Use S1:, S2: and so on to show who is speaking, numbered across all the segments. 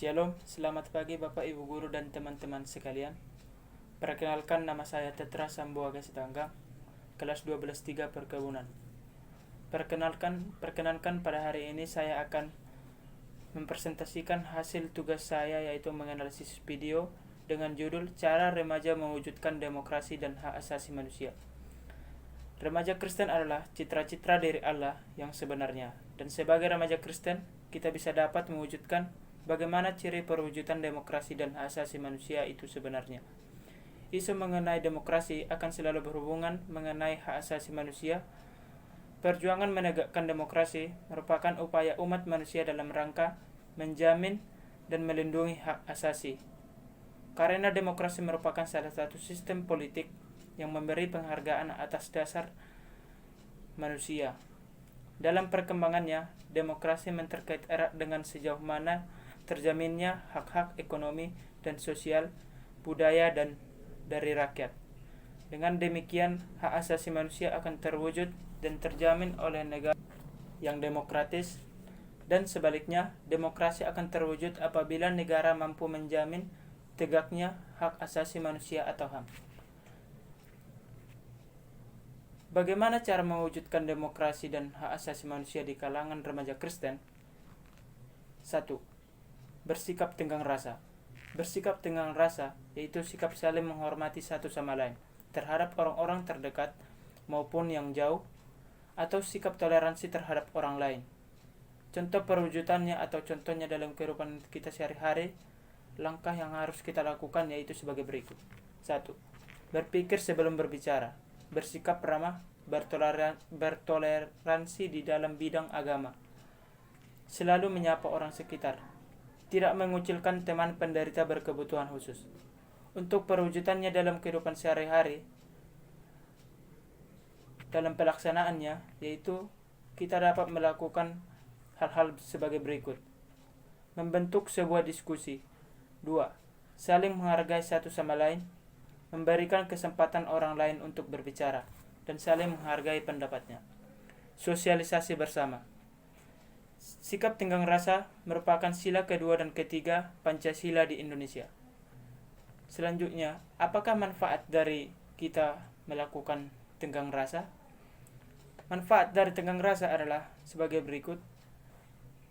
S1: Shalom, selamat pagi Bapak Ibu Guru dan teman-teman sekalian. Perkenalkan, nama saya Tetra Sambuaga Sitanggang, kelas 12-3 Perkebunan. Perkenalkan pada hari ini saya akan mempresentasikan hasil tugas saya, yaitu menganalisis video dengan judul Cara Remaja Mewujudkan Demokrasi dan Hak Asasi Manusia. Remaja Kristen adalah citra-citra dari Allah yang sebenarnya, dan sebagai remaja Kristen kita bisa dapat mewujudkan bagaimana ciri perwujudan demokrasi dan hak asasi manusia itu sebenarnya. Isu mengenai demokrasi akan selalu berhubungan mengenai hak asasi manusia. Perjuangan menegakkan demokrasi merupakan upaya umat manusia dalam rangka menjamin dan melindungi hak asasi. Karena demokrasi merupakan salah satu sistem politik yang memberi penghargaan atas dasar manusia. Dalam perkembangannya, demokrasi terkait erat dengan sejauh mana terjaminnya hak-hak ekonomi dan sosial, budaya dan dari rakyat. Dengan demikian, hak asasi manusia akan terwujud dan terjamin oleh negara yang demokratis, dan sebaliknya, demokrasi akan terwujud apabila negara mampu menjamin tegaknya hak asasi manusia atau HAM. Bagaimana cara mewujudkan demokrasi dan hak asasi manusia di kalangan remaja Kristen? 1. Bersikap tenggang rasa. Bersikap tenggang rasa yaitu sikap saling menghormati satu sama lain terhadap orang-orang terdekat maupun yang jauh, atau sikap toleransi terhadap orang lain. Contoh perwujudannya atau contohnya dalam kehidupan kita sehari-hari, langkah yang harus kita lakukan yaitu sebagai berikut. 1. Berpikir sebelum berbicara. Bersikap ramah, bertoleransi di dalam bidang agama. Selalu menyapa orang sekitar. Tidak mengucilkan teman penderita berkebutuhan khusus. Untuk perwujudannya dalam kehidupan sehari-hari, dalam pelaksanaannya, yaitu kita dapat melakukan hal-hal sebagai berikut. Membentuk sebuah diskusi. 2. Saling menghargai satu sama lain, memberikan kesempatan orang lain untuk berbicara, dan saling menghargai pendapatnya. Sosialisasi bersama. Sikap tenggang rasa merupakan sila kedua dan ketiga Pancasila di Indonesia. Selanjutnya, apakah manfaat dari kita melakukan tenggang rasa? Manfaat dari tenggang rasa adalah sebagai berikut.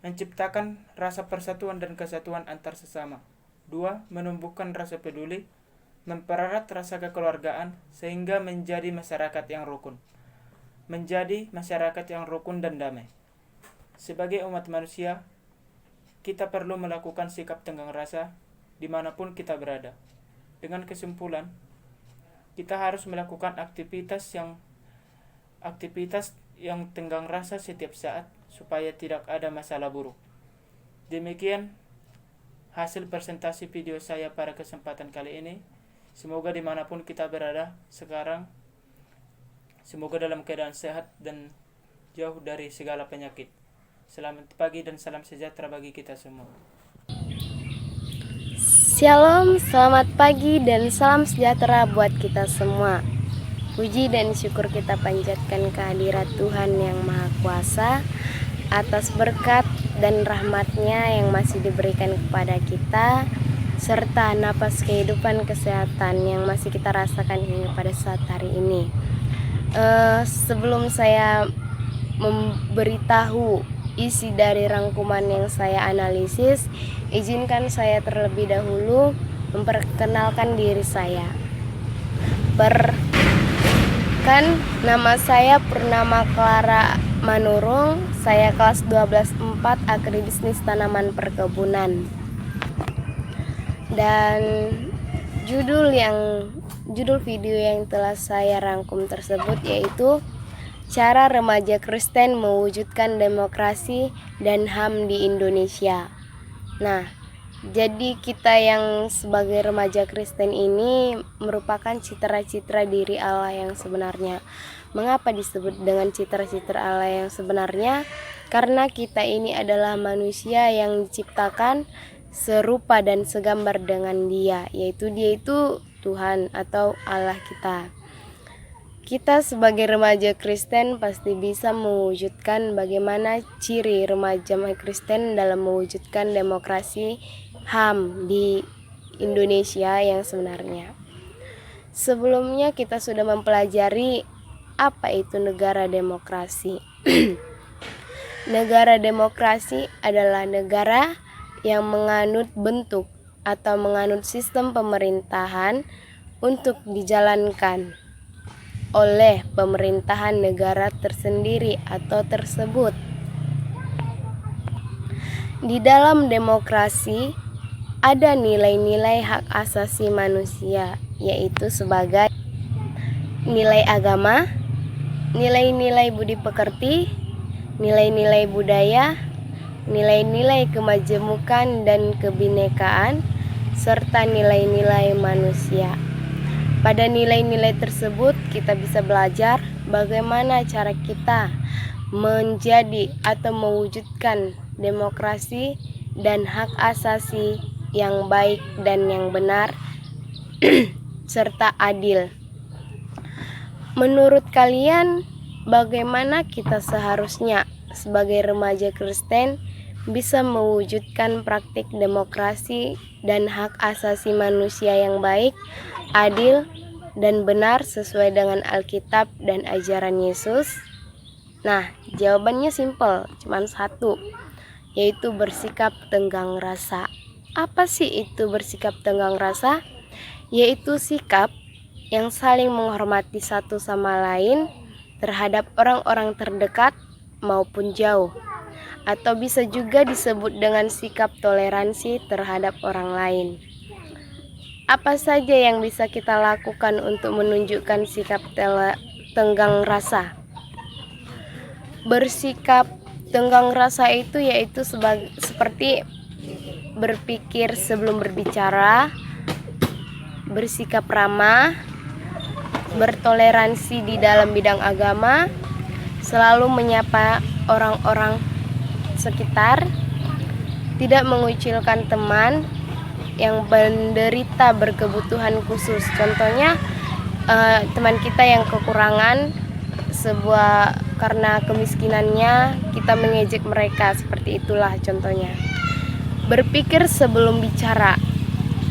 S1: Menciptakan rasa persatuan dan kesatuan antar sesama. 2. Menumbuhkan rasa peduli, mempererat rasa kekeluargaan sehingga menjadi masyarakat yang rukun. Menjadi masyarakat yang rukun dan damai. Sebagai umat manusia, kita perlu melakukan sikap tenggang rasa dimanapun kita berada. Dengan kesimpulan, kita harus melakukan aktivitas yang tenggang rasa setiap saat supaya tidak ada masalah buruk. Demikian hasil presentasi video saya pada kesempatan kali ini. Semoga dimanapun kita berada sekarang, semoga dalam keadaan sehat dan jauh dari segala penyakit. Selamat pagi dan salam sejahtera bagi kita semua.
S2: Shalom, selamat pagi dan salam sejahtera buat kita semua. Puji dan syukur kita panjatkan kehadirat Tuhan yang Maha Kuasa atas berkat dan rahmat-Nya yang masih diberikan kepada kita, serta napas kehidupan kesehatan yang masih kita rasakan hingga pada saat hari ini. Sebelum saya memberitahu isi dari rangkuman yang saya analisis, izinkan saya terlebih dahulu memperkenalkan diri saya. Nama saya Purnama Clara Manurung. Saya kelas 12-4 Agribisnis Tanaman Perkebunan. Dan judul video yang telah saya rangkum tersebut yaitu Cara Remaja Kristen Mewujudkan Demokrasi dan HAM di Indonesia. Nah, jadi kita yang sebagai remaja Kristen ini merupakan citra-citra diri Allah yang sebenarnya. Mengapa disebut dengan citra-citra Allah yang sebenarnya? Karena kita ini adalah manusia yang diciptakan serupa dan segambar dengan Dia, yaitu Dia itu Tuhan atau Allah kita. Kita sebagai remaja Kristen pasti bisa mewujudkan bagaimana ciri remaja Kristen dalam mewujudkan demokrasi HAM di Indonesia yang sebenarnya. Sebelumnya kita sudah mempelajari apa itu negara demokrasi. Negara demokrasi adalah negara yang menganut bentuk atau menganut sistem pemerintahan untuk dijalankan oleh pemerintahan negara tersendiri atau tersebut. Di dalam demokrasi ada nilai-nilai hak asasi manusia, yaitu sebagai nilai agama, nilai-nilai budi pekerti, nilai-nilai budaya, nilai-nilai kemajemukan dan kebinekaan, serta nilai-nilai manusia. Pada nilai-nilai tersebut kita bisa belajar bagaimana cara kita menjadi atau mewujudkan demokrasi dan hak asasi yang baik dan yang benar serta adil. Menurut kalian, bagaimana kita seharusnya sebagai remaja Kristen bisa mewujudkan praktik demokrasi dan hak asasi manusia yang baik, adil, dan benar sesuai dengan Alkitab dan ajaran Yesus? Nah, jawabannya simpel, cuma satu, yaitu bersikap tenggang rasa. Apa sih itu bersikap tenggang rasa? Yaitu sikap yang saling menghormati satu sama lain terhadap orang-orang terdekat maupun jauh, atau bisa juga disebut dengan sikap toleransi terhadap orang lain. Apa saja yang bisa kita lakukan untuk menunjukkan sikap tenggang rasa? Bersikap tenggang rasa itu yaitu seperti berpikir sebelum berbicara, bersikap ramah, bertoleransi di dalam bidang agama, selalu menyapa orang-orang sekitar, tidak mengucilkan teman yang menderita berkebutuhan khusus. Contohnya teman kita yang kekurangan karena kemiskinannya, kita mengejek mereka, seperti itulah contohnya. Berpikir sebelum bicara.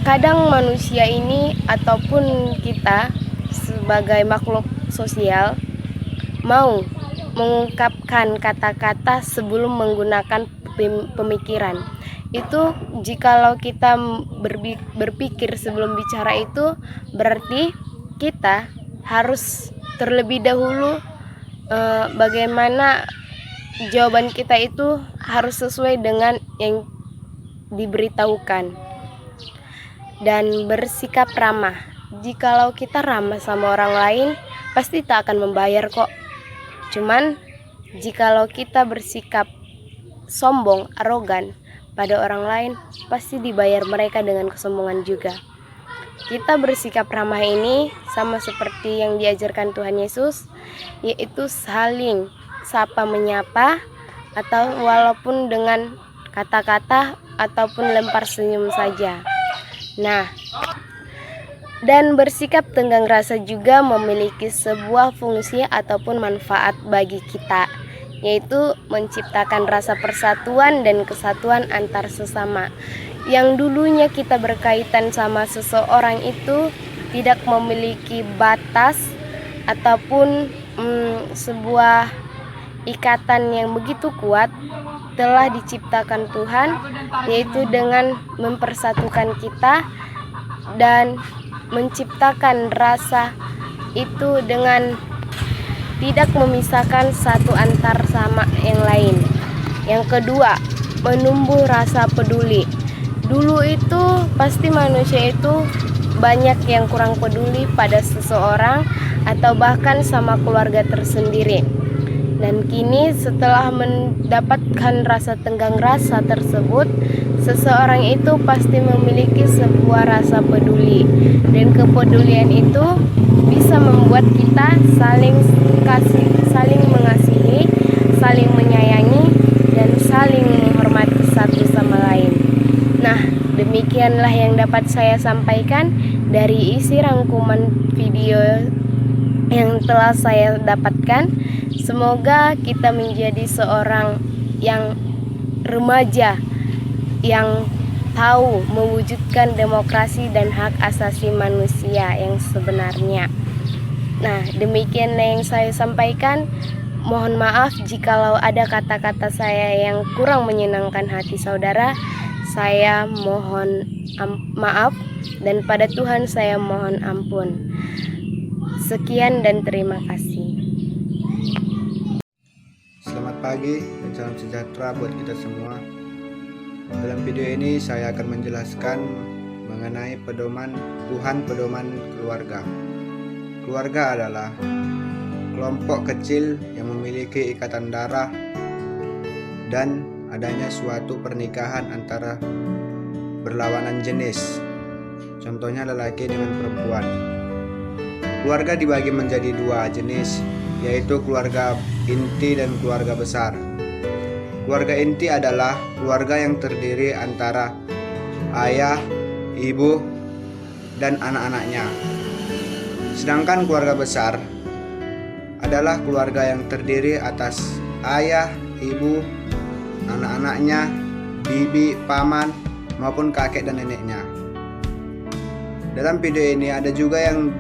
S2: Kadang manusia ini ataupun kita sebagai makhluk sosial mau mengungkapkan kata-kata sebelum menggunakan pemikiran. Itu jikalau kita berpikir sebelum bicara, itu berarti kita harus terlebih dahulu bagaimana jawaban kita itu harus sesuai dengan yang diberitahukan. Dan bersikap ramah. Jikalau kita ramah sama orang lain, pasti tak akan membayar kok. Cuman jikalau kita bersikap sombong, arogan pada orang lain, pasti dibayar mereka dengan kesombongan juga. Kita bersikap ramah ini sama seperti yang diajarkan Tuhan Yesus, yaitu saling sapa menyapa, atau walaupun dengan kata-kata ataupun lempar senyum saja. Nah, dan bersikap tenggang rasa juga memiliki sebuah fungsi ataupun manfaat bagi kita, yaitu menciptakan rasa persatuan dan kesatuan antar sesama. Yang dulunya kita berkaitan sama seseorang itu tidak memiliki batas ataupun sebuah ikatan yang begitu kuat, telah diciptakan Tuhan, yaitu dengan mempersatukan kita dan menciptakan rasa itu dengan tidak memisahkan satu antar sama yang lain. Yang kedua, menumbuh rasa peduli. Dulu itu pasti manusia itu banyak yang kurang peduli pada seseorang atau bahkan sama keluarga tersendiri. Dan kini setelah mendapatkan rasa tenggang rasa tersebut, seseorang itu pasti memiliki sebuah rasa peduli. Dan kepedulian itu bisa membuat kita saling mengasihi, saling menyayangi, dan saling menghormati satu sama lain. Nah, demikianlah yang dapat saya sampaikan dari isi rangkuman video yang telah saya dapatkan. Semoga kita menjadi seorang yang remaja yang tahu mewujudkan demokrasi dan hak asasi manusia yang sebenarnya. Nah, demikian yang saya sampaikan. Mohon maaf jikalau ada kata-kata saya yang kurang menyenangkan hati saudara. Saya mohon maaf, dan pada Tuhan saya mohon ampun. Sekian dan terima kasih.
S3: Selamat pagi dan salam sejahtera buat kita semua. Dalam video ini saya akan menjelaskan mengenai pedoman keluarga. Keluarga adalah kelompok kecil yang memiliki ikatan darah dan adanya suatu pernikahan antara berlawanan jenis, contohnya lelaki dengan perempuan. Keluarga dibagi menjadi dua jenis, yaitu keluarga inti dan keluarga besar. Keluarga inti adalah keluarga yang terdiri antara ayah, ibu, dan anak-anaknya. Sedangkan keluarga besar adalah keluarga yang terdiri atas ayah, ibu, anak-anaknya, bibi, paman, maupun kakek dan neneknya. Dalam video ini ada juga yang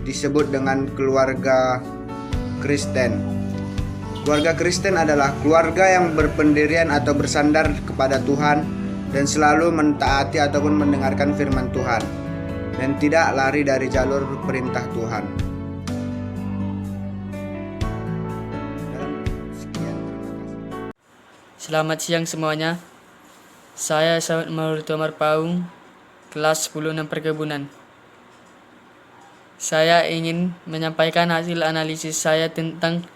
S3: disebut dengan keluarga Kristen. Keluarga Kristen adalah keluarga yang berpendirian atau bersandar kepada Tuhan dan selalu mentaati ataupun mendengarkan firman Tuhan dan tidak lari dari jalur perintah Tuhan.
S4: Selamat siang semuanya. Saya Saud Maulid Omar Paung, kelas 10 perkebunan. Saya ingin menyampaikan hasil analisis saya tentang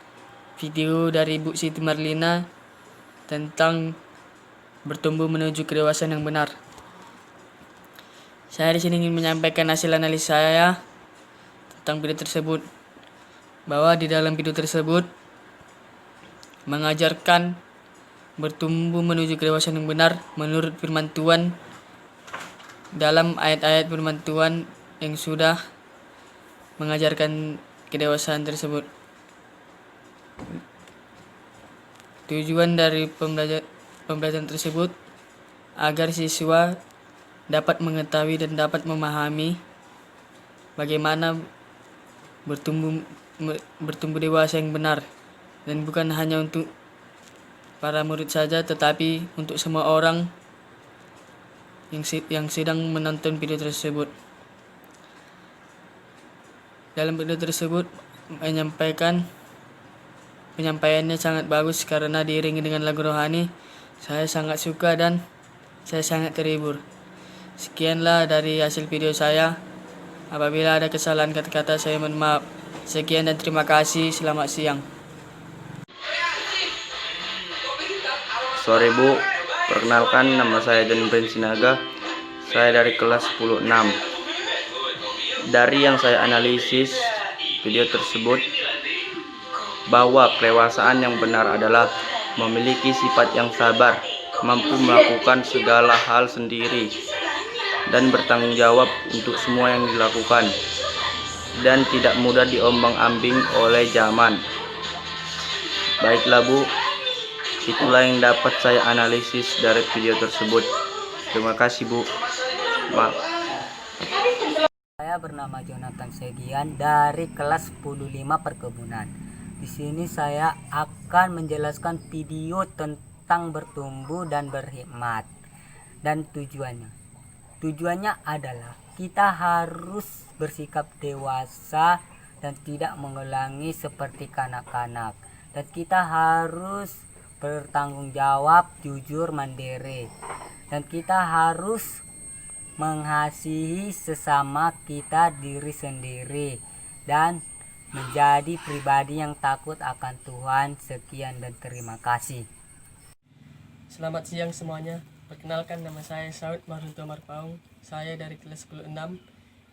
S4: video dari Bu Siti Marlina tentang bertumbuh menuju kedewasaan yang benar. Saya di sini ingin menyampaikan hasil analisis saya tentang video tersebut, bahwa di dalam video tersebut mengajarkan bertumbuh menuju kedewasaan yang benar menurut firman Tuhan dalam ayat-ayat firman Tuhan yang sudah mengajarkan kedewasaan tersebut. Tujuan dari pembelajaran tersebut agar siswa dapat mengetahui dan dapat memahami bagaimana bertumbuh dewasa yang benar, dan bukan hanya untuk para murid saja, tetapi untuk semua orang yang sedang menonton video tersebut. Dalam video tersebut penyampaiannya sangat bagus karena diiringi dengan lagu rohani. Saya sangat suka dan saya sangat terhibur. Sekianlah dari hasil video saya. Apabila ada kesalahan kata-kata saya mohon maaf. Sekian dan terima kasih. Selamat siang.
S5: Sore Bu, perkenalkan nama saya John Sinaga. Saya dari kelas 10-6. Dari yang saya analisis video tersebut, bahwa kedewasaan yang benar adalah memiliki sifat yang sabar, mampu melakukan segala hal sendiri, dan bertanggung jawab untuk semua yang dilakukan, dan tidak mudah diombang-ambing oleh zaman. Baiklah Bu, itulah yang dapat saya analisis dari video tersebut. Terima kasih Bu. Maaf.
S6: Saya bernama Jonathan Segian dari kelas 10-5 perkebunan. Di sini saya akan menjelaskan video tentang bertumbuh dan berhikmat dan tujuannya. Tujuannya adalah kita harus bersikap dewasa dan tidak mengulangi seperti kanak-kanak, dan kita harus bertanggung jawab, jujur, mandiri, dan kita harus mengasihi sesama kita diri sendiri dan menjadi pribadi yang takut akan Tuhan. Sekian dan terima kasih.
S4: Selamat siang semuanya. Perkenalkan, nama saya Saud Maulid Omar Paung. Saya dari kelas 10-6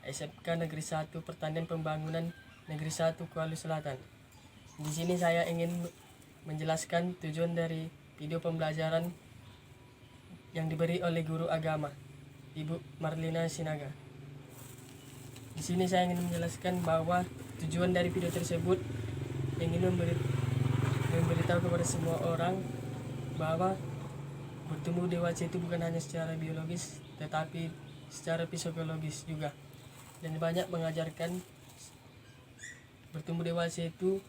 S4: SMK Negeri 1 Pertanian Pembangunan Negeri 1 Kuala Selatan. Di sini saya ingin menjelaskan tujuan dari video pembelajaran yang diberi oleh guru agama Ibu Marlina Sinaga. Di sini saya ingin menjelaskan bahwa tujuan dari video tersebut ingin memberitahu kepada semua orang bahwa Bertumbuh dewasa itu bukan hanya secara biologis, tetapi secara psikologis juga. Dan banyak mengajarkan bertumbuh dewasa itu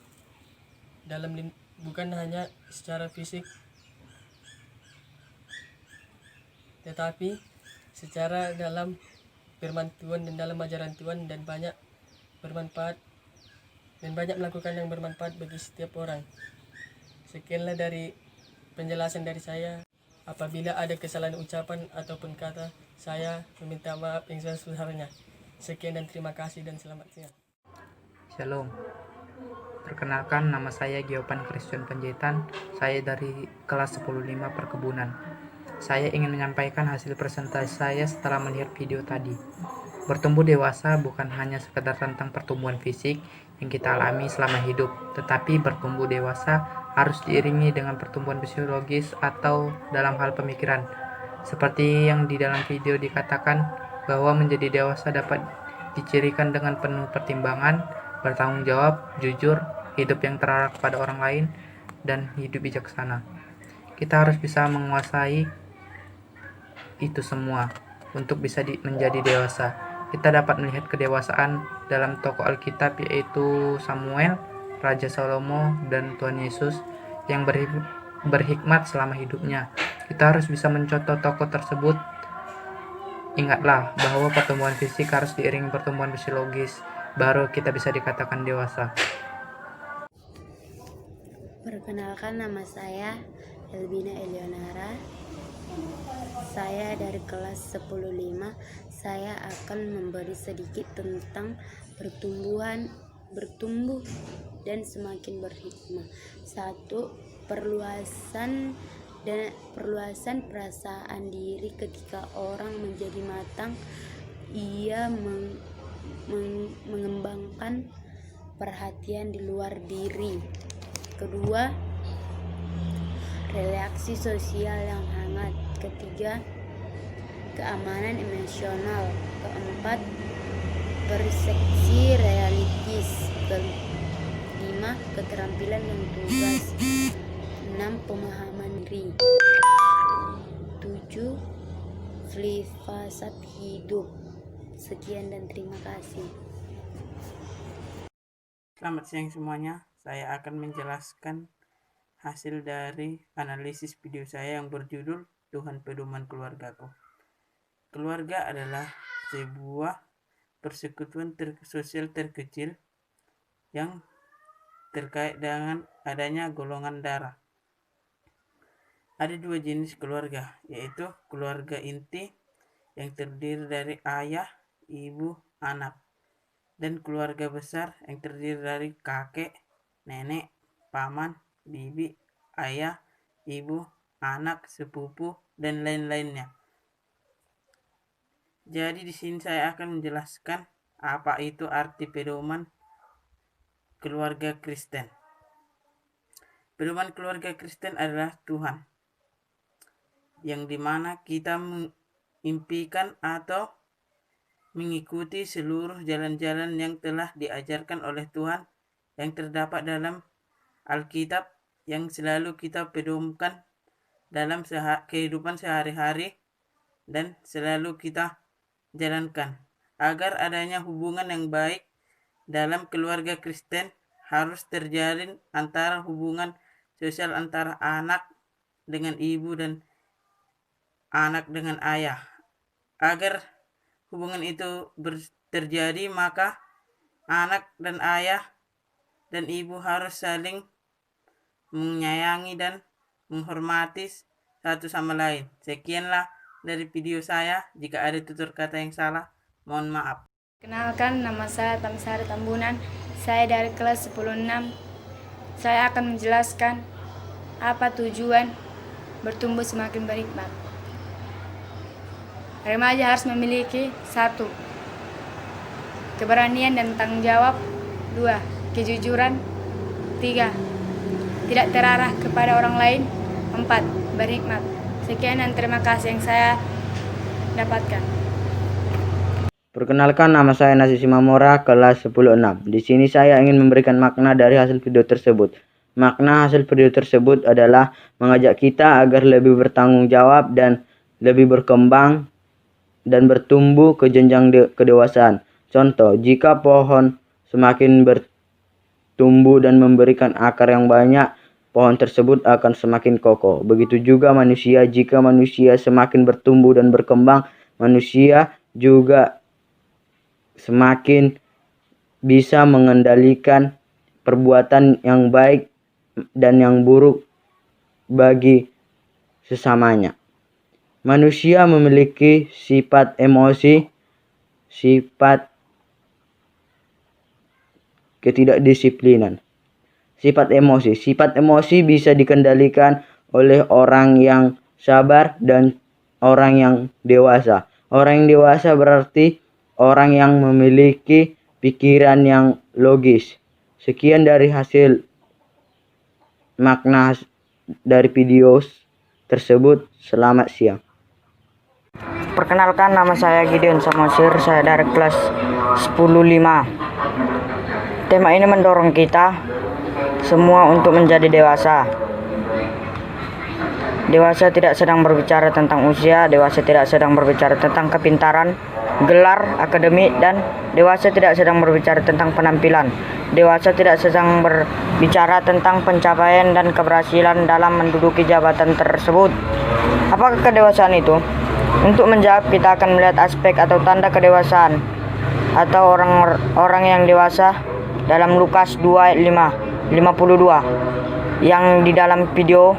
S4: bukan hanya secara fisik, tetapi secara dalam firman Tuhan dan dalam ajaran Tuhan, dan banyak bermanfaat dan banyak melakukan yang bermanfaat bagi setiap orang. Sekianlah dari penjelasan dari saya. Apabila ada kesalahan ucapan ataupun kata, saya meminta maaf yang sebesar-besarnya. Sekian dan terima kasih dan selamat siang.
S7: Shalom. Perkenalkan, nama saya Giopan Christian Panjaitan. Saya dari kelas 10.5 Perkebunan. Saya ingin menyampaikan hasil presentasi saya setelah melihat video tadi. Bertumbuh dewasa bukan hanya sekedar tentang pertumbuhan fisik yang kita alami selama hidup, tetapi bertumbuh dewasa harus diiringi dengan pertumbuhan psikologis atau dalam hal pemikiran. Seperti yang di dalam video dikatakan bahwa menjadi dewasa dapat dicirikan dengan penuh pertimbangan, bertanggung jawab, jujur, hidup yang terarah kepada orang lain, dan hidup bijaksana. Kita harus bisa menguasai itu semua untuk bisa menjadi dewasa. Kita dapat melihat kedewasaan dalam tokoh Alkitab, yaitu Samuel, Raja Salomo, dan Tuhan Yesus yang berhikmat selama hidupnya. Kita harus bisa mencontoh tokoh tersebut. Ingatlah bahwa pertumbuhan fisik harus diiringi pertumbuhan psikologis, baru kita bisa dikatakan dewasa.
S2: Perkenalkan, nama saya Elbina Eleonara. Saya dari kelas 10.5. Saya akan memberi sedikit tentang bertumbuh dan semakin berhikmah. 1. Perluasan perasaan diri. Ketika orang menjadi matang, ia mengembangkan perhatian di luar diri. Kedua, relasi sosial yang hangat. Ketiga, keamanan emosional. Keempat, persepsi realistis. Kelima, keterampilan dan tugas. 6, pemahaman diri. 7, filsafat hidup. Sekian dan terima kasih.
S1: Selamat siang semuanya. Saya akan menjelaskan hasil dari analisis video saya yang berjudul Tuhan Pedoman Keluargaku. Keluarga adalah sebuah persekutuan sosial terkecil yang terkait dengan adanya golongan darah. Ada dua jenis keluarga, yaitu keluarga inti yang terdiri dari ayah, ibu, anak, dan keluarga besar yang terdiri dari kakek, nenek, paman, bibi, ayah, ibu, anak, sepupu, dan lain-lainnya. Jadi di sini saya akan menjelaskan apa itu arti pedoman keluarga Kristen. Pedoman keluarga Kristen adalah Tuhan, yang dimana kita mengimpikan atau mengikuti seluruh jalan-jalan yang telah diajarkan oleh Tuhan yang terdapat dalam Alkitab, yang selalu kita pedomkan dalam kehidupan sehari-hari dan selalu kita jalankan. Agar adanya hubungan yang baik dalam keluarga Kristen, harus terjalin antara hubungan sosial antara anak dengan ibu dan anak dengan ayah. Agar hubungan itu terjadi, maka anak dan ayah dan ibu harus saling menyayangi dan menghormati satu sama lain. Sekianlah dari video saya. Jika ada tutur kata yang salah, mohon maaf.
S8: Kenalkan, nama saya Tamsari Tambunan. Saya dari kelas 10.6. Saya akan menjelaskan apa tujuan bertumbuh semakin berhikmat. Remaja harus memiliki 1. Keberanian dan tanggung jawab. 2. Kejujuran. 3. Tidak terarah kepada orang lain. 4. Berhikmat. Sekian dan terima kasih yang saya dapatkan.
S5: Perkenalkan, nama saya Nasi Simamora, kelas 10.6. Di sini saya ingin memberikan makna dari hasil video tersebut. Makna hasil video tersebut adalah mengajak kita agar lebih bertanggung jawab dan lebih berkembang dan bertumbuh ke jenjang kedewasaan. Contoh, jika pohon semakin bertumbuh dan memberikan akar yang banyak, pohon tersebut akan semakin kokoh. Begitu juga manusia, jika manusia semakin bertumbuh dan berkembang, manusia juga semakin bisa mengendalikan perbuatan yang baik dan yang buruk bagi sesamanya. Manusia memiliki sifat emosi, sifat ketidakdisiplinan. Sifat emosi bisa dikendalikan oleh orang yang sabar dan orang yang dewasa. Orang yang dewasa berarti orang yang memiliki pikiran yang logis. Sekian dari hasil makna dari video tersebut. Selamat siang.
S9: Perkenalkan, nama saya Gideon Samosir, saya dari kelas 10-5. Tema ini mendorong kita semua untuk menjadi dewasa. Dewasa tidak sedang berbicara tentang usia, dewasa tidak sedang berbicara tentang kepintaran, gelar akademik, dan dewasa tidak sedang berbicara tentang penampilan. Dewasa tidak sedang berbicara tentang pencapaian dan keberhasilan dalam menduduki jabatan tersebut. Apakah kedewasaan itu? Untuk menjawab, kita akan melihat aspek atau tanda kedewasaan atau orang yang dewasa dalam Lukas 2:52 yang di dalam video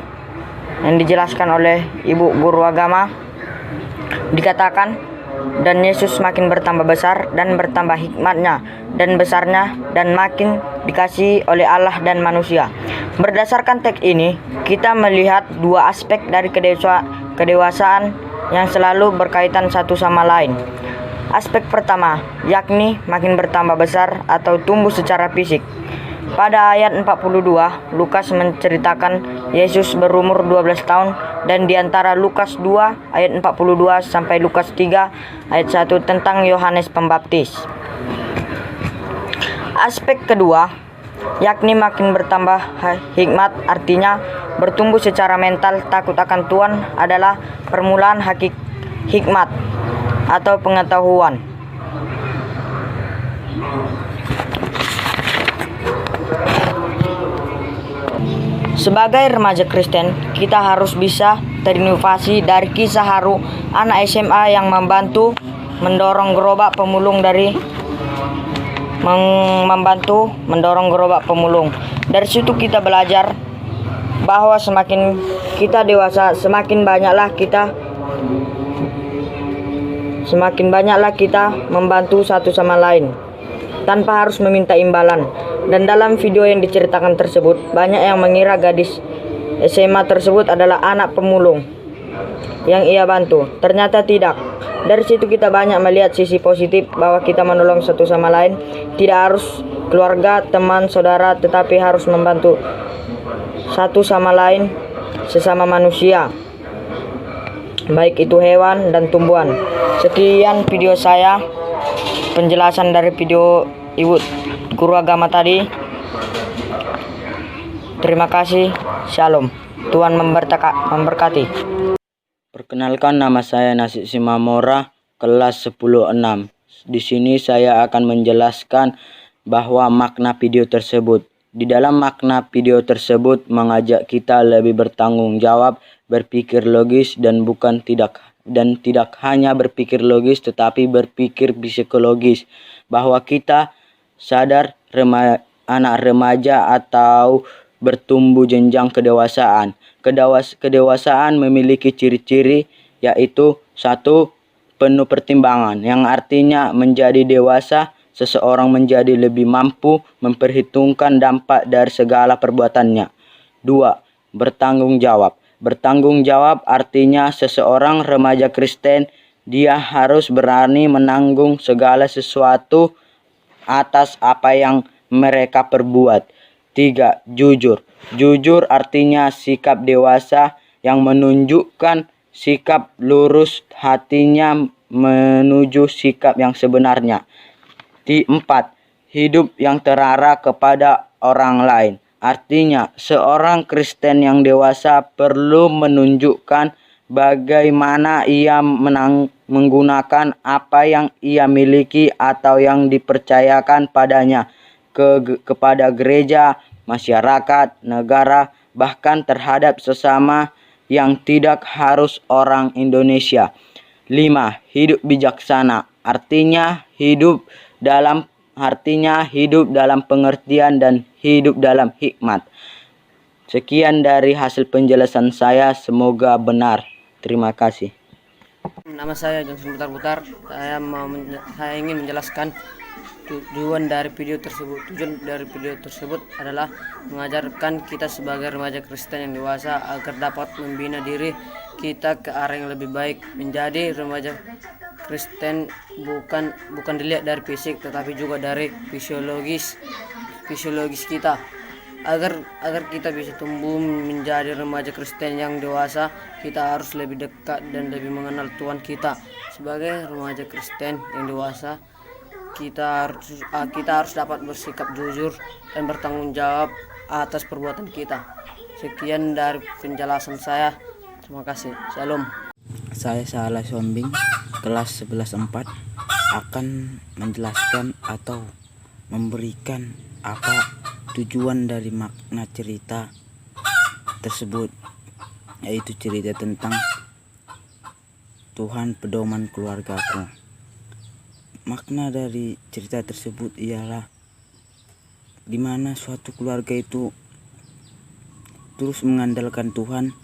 S9: yang dijelaskan oleh Ibu Guru Agama. Dikatakan, dan Yesus makin bertambah besar dan bertambah hikmatnya dan besarnya dan makin dikasihi oleh Allah dan manusia. Berdasarkan teks ini, kita melihat dua aspek dari kedewasaan yang selalu berkaitan satu sama lain. Aspek pertama, yakni makin bertambah besar atau tumbuh secara fisik. Pada ayat 42, Lukas menceritakan Yesus berumur 12 tahun, dan di antara Lukas 2 ayat 42 sampai Lukas 3 ayat 1 tentang Yohanes Pembaptis. Aspek kedua, yakni makin bertambah hikmat, artinya bertumbuh secara mental, takut akan Tuhan adalah permulaan hikmat atau pengetahuan. Sebagai remaja Kristen, kita harus bisa terinnovasi dari kisah haru anak SMA yang mendorong gerobak pemulung. Dari situ kita belajar bahwa semakin kita dewasa, semakin banyaklah kita membantu satu sama lain tanpa harus meminta imbalan. Dan dalam video yang diceritakan tersebut, banyak yang mengira gadis SMA tersebut adalah anak pemulung yang ia bantu. Ternyata tidak. Dari situ kita banyak melihat sisi positif bahwa kita menolong satu sama lain. Tidak harus keluarga, teman, saudara, tetapi harus membantu satu sama lain, sesama manusia, baik itu hewan dan tumbuhan. Sekian video saya, penjelasan dari video Ibu Guru Agama tadi. Terima kasih. Shalom. Tuhan memberkati.
S5: Perkenalkan, nama saya Nasib Simamora, kelas 10-6. Di sini saya akan menjelaskan bahwa makna video tersebut. Di dalam makna video tersebut mengajak kita lebih bertanggung jawab, berpikir logis, dan tidak hanya berpikir logis tetapi berpikir psikologis, bahwa kita sadar anak remaja atau bertumbuh jenjang kedewasaan. Kedewasaan memiliki ciri-ciri, yaitu 1. Penuh pertimbangan, yang artinya menjadi dewasa, seseorang menjadi lebih mampu memperhitungkan dampak dari segala perbuatannya. 2. Bertanggung jawab. Bertanggung jawab artinya seseorang remaja Kristen, dia harus berani menanggung segala sesuatu atas apa yang mereka perbuat. 3. Jujur. Jujur artinya sikap dewasa yang menunjukkan sikap lurus hatinya menuju sikap yang sebenarnya. 4. Hidup yang terarah kepada orang lain. Artinya, seorang Kristen yang dewasa perlu menunjukkan bagaimana ia menggunakan apa yang ia miliki atau yang dipercayakan padanya kepada gereja, masyarakat, negara, bahkan terhadap sesama yang tidak harus orang Indonesia. 5. Hidup bijaksana. Artinya hidup dalam pengertian dan hidup dalam hikmat. Sekian dari hasil penjelasan saya, semoga benar. Terima kasih.
S4: Nama saya Johnson Putar-Putar. Saya ingin menjelaskan tujuan dari video tersebut. Tujuan dari video tersebut adalah mengajarkan kita sebagai remaja Kristen yang dewasa agar dapat membina diri kita ke arah yang lebih baik. Menjadi remaja Kristen bukan dilihat dari fisik, tetapi juga dari fisiologis kita. Agar kita bisa tumbuh menjadi remaja Kristen yang dewasa, kita harus lebih dekat dan lebih mengenal Tuhan kita. Sebagai remaja Kristen yang dewasa, kita harus dapat bersikap jujur dan bertanggung jawab atas perbuatan kita. Sekian dari penjelasan saya. Terima kasih. Shalom.
S10: Saya Salah Sombing, kelas 11/4, akan menjelaskan atau memberikan apa tujuan dari makna cerita tersebut, yaitu cerita tentang Tuhan pedoman keluargaku. Makna dari cerita tersebut ialah di mana suatu keluarga itu terus mengandalkan Tuhan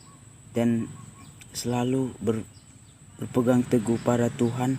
S10: dan selalu berpegang teguh pada Tuhan